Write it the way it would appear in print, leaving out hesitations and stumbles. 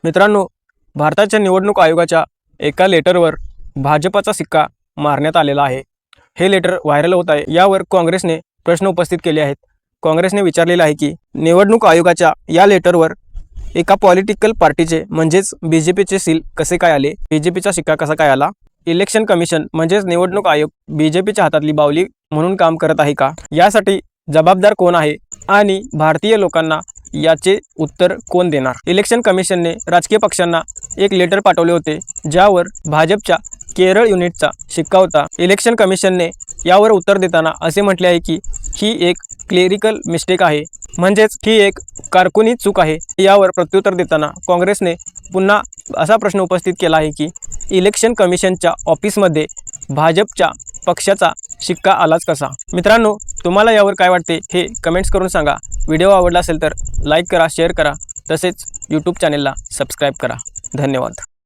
मित्रांनो, भारताच्या निवडणूक आयोगाच्या एका लेटरवर भाजपचा सिक्का मारण्यात आलेला आहे। हे लेटर व्हायरल होत आहे। यावर काँग्रेसने प्रश्न उपस्थित केले आहेत। काँग्रेसने विचारलेले आहे की निवडणूक आयोगाच्या या लेटरवर एका पॉलिटिकल पार्टीचे म्हणजेच बीजेपीचे सील कसे काय आले, बीजेपीचा सिक्का कसा काय आला, इलेक्शन कमिशन म्हणजेच निवडणूक आयोग बीजेपीच्या हातातली बावली म्हणून काम करत आहे का, यासाठी जबाबदार कोण आहे आणि भारतीय लोकांना याचे उत्तर कोण देणार। इलेक्शन कमिशनने राजकीय पक्षांना एक लेटर पाठवले होते, ज्यावर भाजपच्या केरळ युनिटचा शिक्का होता। इलेक्शन कमिशनने यावर उत्तर देताना असे म्हटले आहे की ही एक क्लेरिकल मिस्टेक आहे, म्हणजेच ही एक कारकुनी चूक आहे। यावर प्रत्युत्तर देताना काँग्रेसने पुन्हा असा प्रश्न उपस्थित केला आहे की इलेक्शन कमिशनच्या ऑफिसमध्ये भाजपच्या पक्षाचा शिक्का आलाच कसा। मित्रांनो, तुम्हाला यावर काय वाटते हे कमेंट्स करून सांगा। व्हिडिओ आवडला असेल तर लाईक करा, शेअर करा, तसेच यूट्यूब चॅनेलला सबस्क्राईब करा। धन्यवाद।